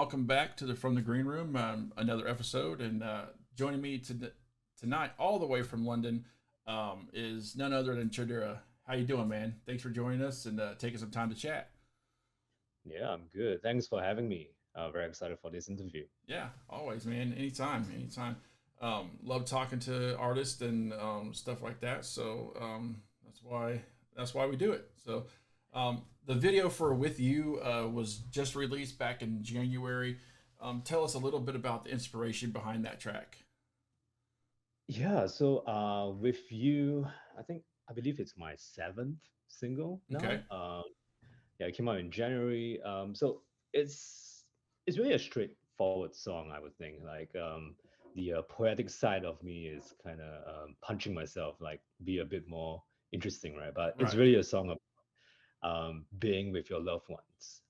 welcome back to the From the Green Room, another episode. And joining me tonight, all the way from London, is none other than Chaidura. How you doing, man? Thanks for joining us and taking some time to chat. Yeah, I'm good. Thanks for having me. Very excited for this interview. Yeah, always, man. Anytime, anytime. Love talking to artists and stuff like that. So that's why we do it. So the video for "With You" was just released back in January. Tell us a little bit about the inspiration behind that track. Yeah, so with you, I believe it's my seventh single Okay. now. Yeah, it came out in January. So it's it's really a straightforward song, I would think. The poetic side of me is kind of punching myself, like be a bit more interesting, right? But it's Right. really a song being with your loved ones.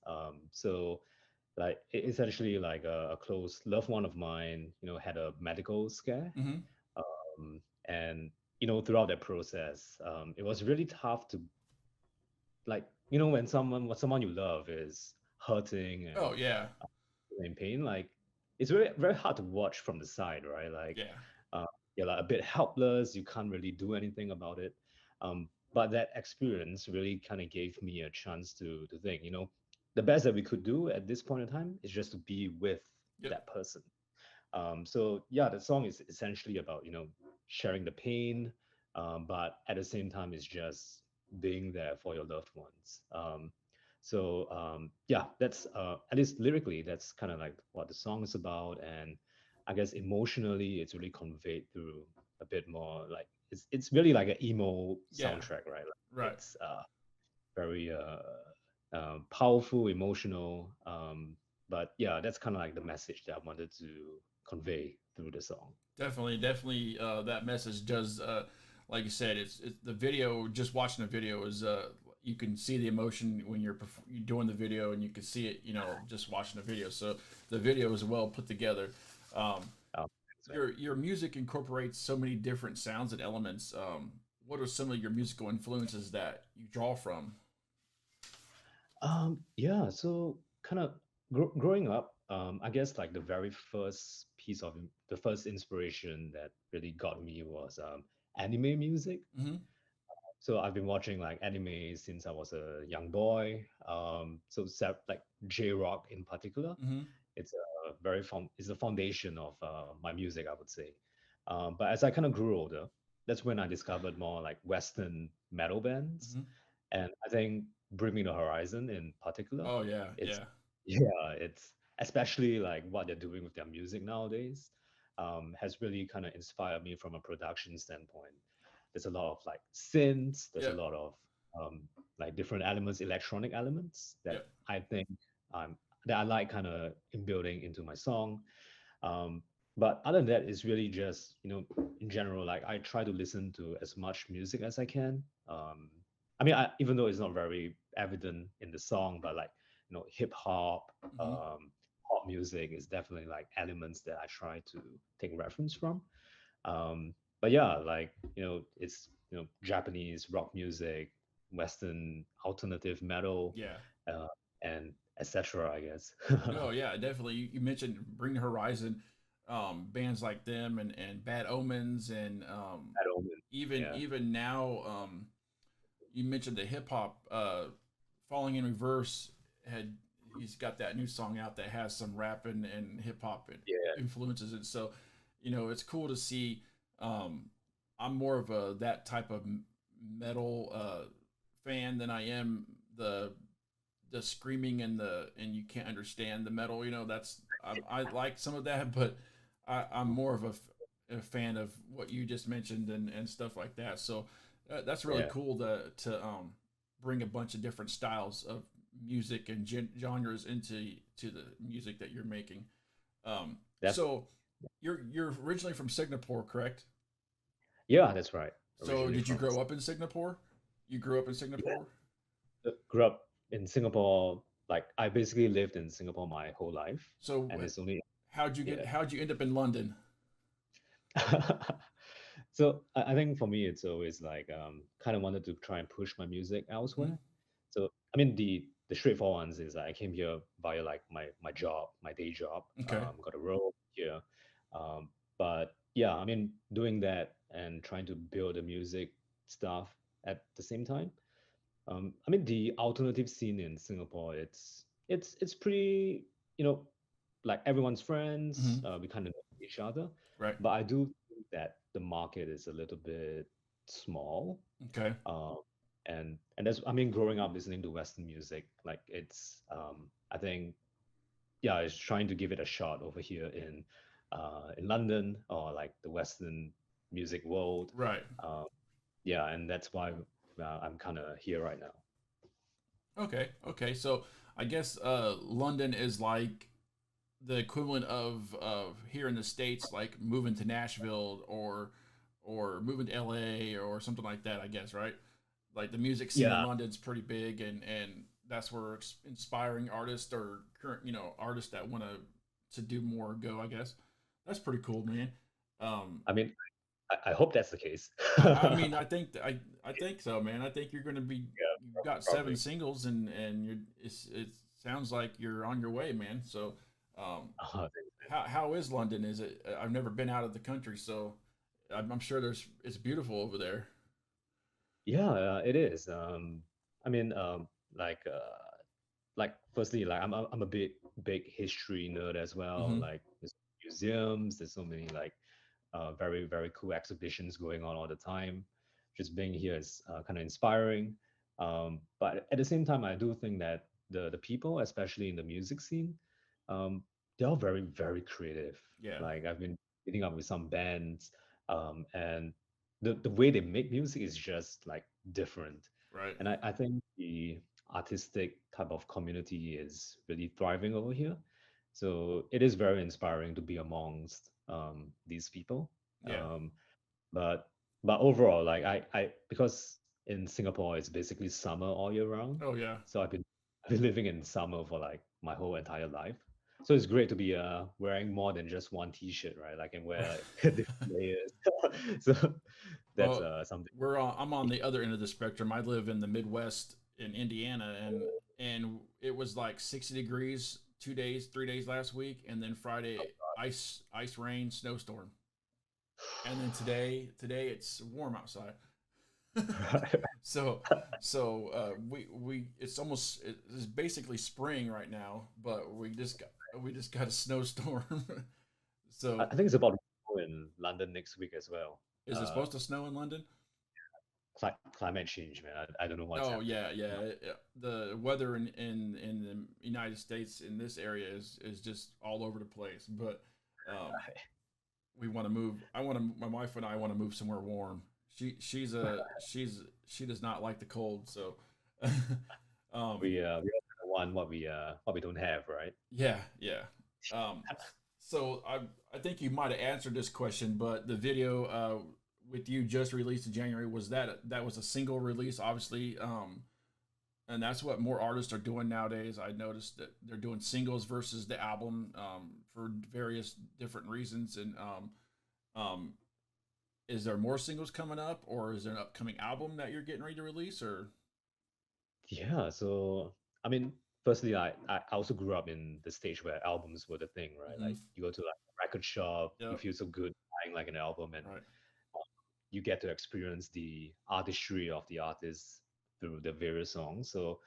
Essentially like a close loved one of mine, had a medical scare, Mm-hmm. and throughout that process, it was really tough to like when someone you love is hurting and Oh yeah. in pain, like it's very very hard to watch from the side, right? Yeah. Uh, you're like a bit helpless. You can't really do anything about it. But that experience really kind of gave me a chance to think, the best that we could do at this point in time is just to be with Yep. that person. So yeah, the song is essentially about sharing the pain, but at the same time, it's just being there for your loved ones. Yeah, that's at least lyrically, that's kind of like what the song is about, and I guess emotionally, it's really conveyed through a bit more like it's really like an emo Yeah. soundtrack, right? Like Right. it's very powerful, emotional. But yeah, that's kind of like the message that I wanted to convey through the song. Definitely. That message does, like you said, it's the video. Just watching the video is, you can see the emotion when you're doing the video, and you can see it, just watching the video. So the video is well put together. Um, Um, so, your music incorporates so many different sounds and elements. What are some of your musical influences that you draw from? yeah, so kind of growing up, I guess like the first inspiration that really got me was anime music. Mm-hmm. So I've been watching like anime since I was a young boy. Like J-rock in particular, Mm-hmm. it's it's the foundation of my music, I would say. But as I kind of grew older, that's when I discovered more like Western metal bands, Mm-hmm. and I think Bring Me the Horizon in particular, Oh yeah, it's yeah, yeah, it's especially like what they're doing with their music nowadays, has really kind of inspired me from a production standpoint. There's a lot of like synths, there's a yeah, lot of um, like different elements, electronic elements yeah. that I think um, that I like kind of inbuilding into my song. Um, but other than that, it's really just, in general, like I try to listen to as much music as I can. Even though it's not very evident in the song, but like, hip hop, Mm-hmm. pop music is definitely like elements that I try to take reference from. But yeah, like, it's, Japanese rock music, Western alternative metal, Yeah. uh, and etc., I guess. No, yeah, definitely. You mentioned Bring the Horizon, bands like them and Bad Omens, and At Omen. Yeah. even now, you mentioned the hip hop, Falling in Reverse had he's got that new song out that has some rap and hip hop Yeah. influences, and so it's cool to see. Um, I'm more of a that type of metal fan than I am the screaming and you can't understand the metal. That's I like some of that, but I'm more of a fan of what you just mentioned and stuff like that. So that's really Yeah. cool to bring a bunch of different styles of music and genres to the music that you're making. That's So you're originally from Singapore, correct? yeah, that's right. So Originally did you from grow up in Singapore? You grew up in yeah, Singapore. grew up in Singapore. Like I basically lived in Singapore my whole life, So and it's only yeah. how'd you end up in London? So I think for me, it's always like kind of wanted to try and push my music Mm-hmm. elsewhere. So I mean, the the straightforward ones is I came here via like my job, my day job. Okay. Got a role here, um, but yeah, I mean, doing that and trying to build the music stuff at the same time. I mean, the alternative scene in Singapore, it's pretty, you know, like everyone's friends. Hmm. We kind of know each other, Right. but I do think that the market is a little bit small. Okay. Um, and that's, I mean, growing up listening to Western music, like I think, yeah, it's trying to give it a shot over here in London or like the Western music world. Right. Um, yeah, and that's why I'm kind of here right now. Okay. Okay. So I guess London is like the equivalent of here in the states, like moving to Nashville or moving to LA or something like that. I guess right. Like the music scene in Yeah, London's pretty big, and that's where inspiring artists or current artists that want to do more go. I guess that's pretty cool, man. Um, I mean, I hope that's the case. I mean, I think so, man. I think you're going to be. Yeah, You've got seven probably. singles, and it sounds like you're on your way, man. So, um, Oh, how is London? Is it? I've never been out of the country, so I'm sure it's beautiful over there. yeah, it is. I mean, like firstly, like I'm a big history nerd as well. Hmm. Like there's museums, there's so many like very cool exhibitions going on all the time. Just being here is kind of inspiring. But at the same time, I do think that the people, especially in the music scene, they're all very creative. Yeah. Like I've been meeting up with some bands, and the way they make music is just like different. Right. And I think the artistic type of community is really thriving over here. So it is very inspiring to be amongst these people. Yeah. Um, but but overall, like I because in Singapore it's basically summer all year round. Oh yeah. So I've been living in summer for like my whole entire life. So it's great to be wearing more than just one t-shirt, right? I can wear like different layers. So that's Well, something. I'm on the other end of the spectrum. I live in the Midwest in Indiana, and it was like 60 degrees 2 days, 3 days last week, and then Friday ice rain snowstorm, and then today it's warm outside. so we it's basically spring right now, but we just got a snowstorm. So I think it's about to snow in London next week as well. is it supposed to snow in London? Climate change, man. I don't know what's Oh happening. yeah, yeah. The weather in the United States in this area is just all over the place. But um, we want to move. My wife and I want to move somewhere warm. She does not like the cold. So um, We all kind of want what we don't have, right? yeah, yeah. Um, so I think you might have answered this question, but the video with you just released in January, that was a single release, obviously. And that's what more artists are doing nowadays. I noticed that they're doing singles versus the album for various different reasons. And um, is there more singles coming up, or is there an upcoming album that you're getting ready to release? Or Yeah, so I mean, firstly, I also grew up in the stage where albums were the thing, right? mm-hmm. Like you go to like a record shop, you Yep, feel so good buying like an album, and right, you get to experience the artistry of the artist through the various songs. So,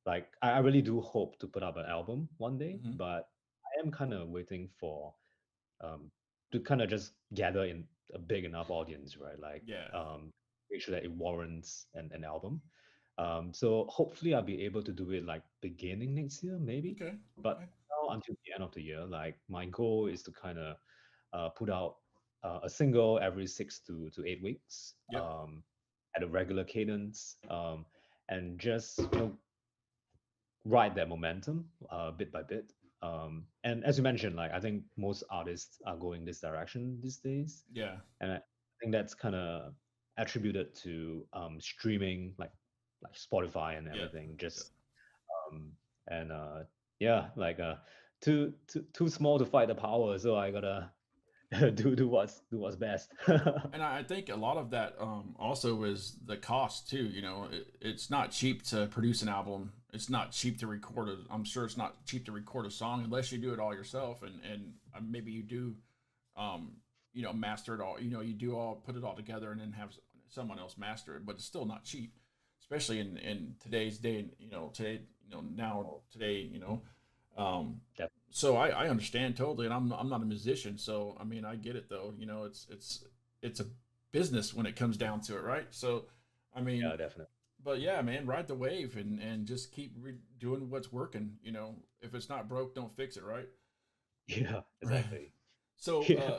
like, I really do hope to put up an album one day, mm-hmm. but I am kind of waiting for um, to kind of just gather in a big enough audience, right? Like, Yeah, make sure that it warrants an album. So hopefully I'll be able to do it like beginning next year, maybe. okay, But okay, now until the end of the year, like my goal is to kind of put out a single every 6 to 8 weeks yep, at a regular cadence, and just ride that momentum bit by bit. And as you mentioned, like I think most artists are going this direction these days, yeah, and I think that's kind of attributed to streaming, like Spotify and yep, everything. yep. Just um, and yeah, like too small to fight the power, so I gotta do what's best. And I think a lot of that also is the cost too. It's not cheap to produce an album. it's not cheap to record a. I'm sure it's not cheap to record a song unless you do it all yourself, and maybe you do, um, master it all. You do all put it all together and then have someone else master it, but it's still not cheap, especially in today's day. And today, now today, Um, Def- so I understand totally, and I'm not a musician, so I mean I get it though. It's a business when it comes down to it, right? So, I mean, yeah, definitely. but yeah, man, ride the wave and just keep doing what's working. If it's not broke, don't fix it, right? Yeah, exactly. So, Yeah.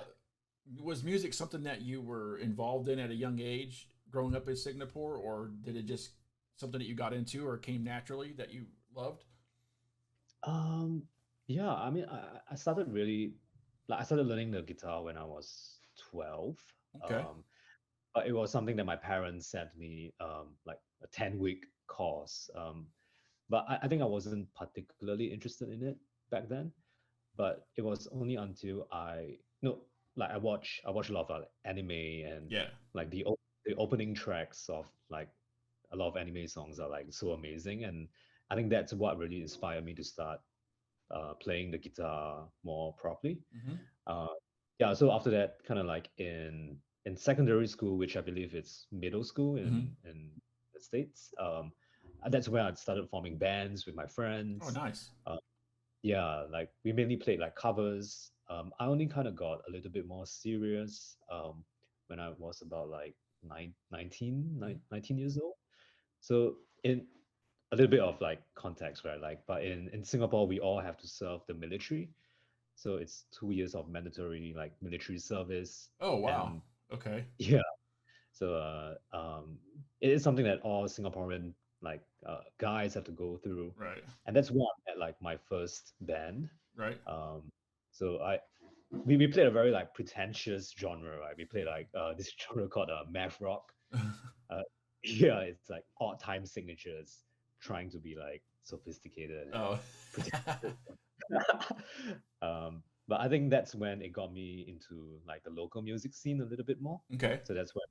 was music something that you were involved in at a young age, growing up in Singapore, or did it just something that you got into or came naturally that you loved? Um, yeah, I mean, I started really, like, I started learning the guitar when I was 12. Okay. Um, but it was something that my parents sent me, like a 10-week course. But I think I wasn't particularly interested in it back then. But it was only until no, like I watch a lot of anime, and Yeah. like the opening tracks of like a lot of anime songs are like so amazing, and I think that's what really inspired me to start playing the guitar more properly. Mm-hmm. Uh, yeah, so after that, kind of like in secondary school, which I believe it's middle school Mm-hmm. in the States, that's where I started forming bands with my Oh, friends. nice. Uh, yeah, like we mainly played like covers. I only kind of got a little bit more serious when I was about like 19 years old. So in a little bit of like context, right? Like, but in Singapore, we all have to serve the military. So it's 2 years of mandatory like military service. Oh, wow. And Okay. yeah, so it is something that all Singaporean like guys have to go through, Right. and that's why I met like my first band. Right. Um, so we played a very like pretentious genre, right? We played like this genre called math rock. Uh, yeah, it's like odd time signatures trying to be like sophisticated and Oh. pretentious. But I think that's when it got me into like the local music scene a little bit more. Okay. So that's when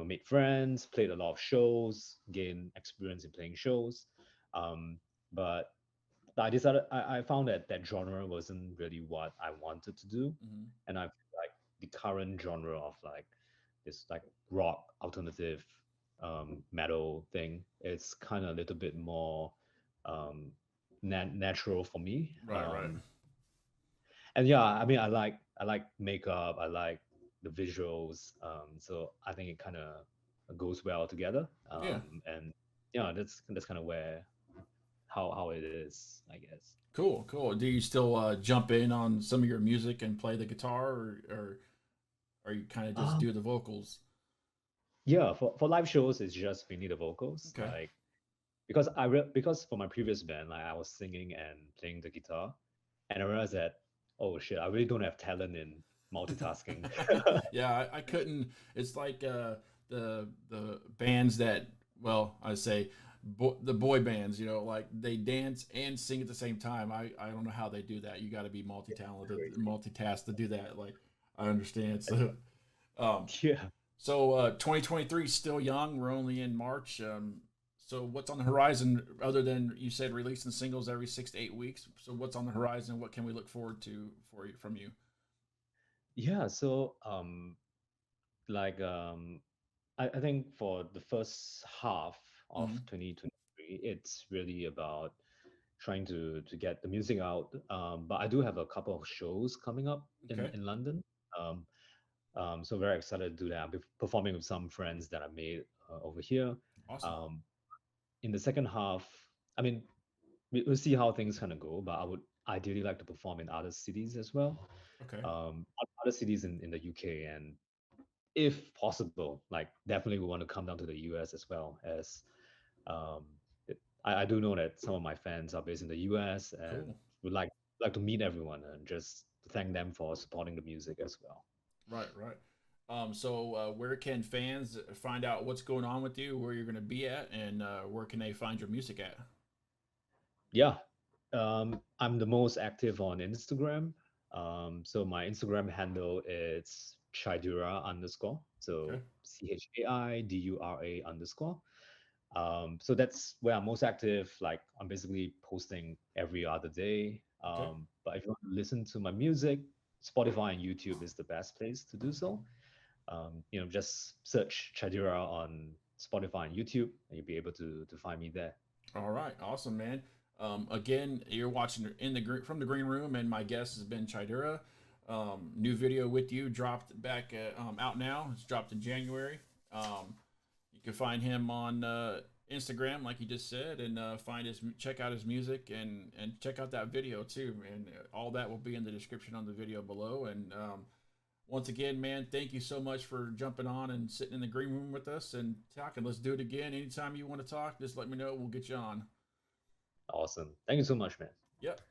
made friends, played a lot of shows, gained experience in playing shows. Um, but I found that that genre wasn't really what I wanted to do, Hmm. and I feel like the current genre of like this like rock alternative metal thing is kind of a little bit more um, natural for me. Right. Right. And yeah, I mean, I like makeup, I like the visuals, so I think it kind of goes well together. Yeah. And yeah, that's kind of where how it is, I guess. Cool. Cool. Do you still jump in on some of your music and play the guitar, or you kind of just Um, do the vocals? yeah, for live shows, it's just mainly the vocals, Okay. like because for my previous band, like I was singing and playing the guitar, and I realized that oh shit, I really don't have talent in multitasking. Yeah, I couldn't. It's like the bands that, well, I say the boy bands. Like they dance and sing at the same time. I don't know how they do that. You got to be multi talented, Crazy. multitask to do that. Like I understand. So um, Yeah. 2023 is still young. We're only in March. So what's on the horizon other than you said releasing singles every 6 to 8 weeks? So what's on the horizon? What can we look forward to from you? Yeah, so like I think for the first half of Hmm. 2023, it's really about trying to get the music out. But I do have a couple of shows coming up in Okay. London. Um, so very excited to do that. I'll be performing with some friends that I made over here. Awesome. Um, in the second half, I mean, we'll see how things kind of go, but I would ideally like to perform in other cities as well. Okay. Other cities in the UK, and if possible, like definitely we want to come down to the US as well as um, I do know that some of my fans are based in the US and Cool. would like to meet everyone and just to thank them for supporting the music as well. Right, right. So where can fans find out what's going on with you, where you're going to be at, and where can they find your music at? Yeah, I'm the most active on Instagram. So my Instagram handle is Chaidura underscore. Okay. So CHAIDURA underscore. So that's where I'm most active. Like I'm basically posting every other day. Okay. But if you want to listen to my music, Spotify and YouTube is the best place to do so. Just search Chaidura on Spotify and YouTube, and you'll be able to find me there. All right. Awesome, man. Again, you're watching in the from the green room, and my guest has been Chaidura. New video with you dropped back out now. It's dropped in January. You can find him on Instagram, like you just said, and check out his music and check out that video too. And all that will be in the description on the video below. And once again, man, thank you so much for jumping on and sitting in the green room with us and talking. Let's do it again. Anytime you want to talk, just let me know. We'll get you on. Awesome. Thank you so much, man. Yep.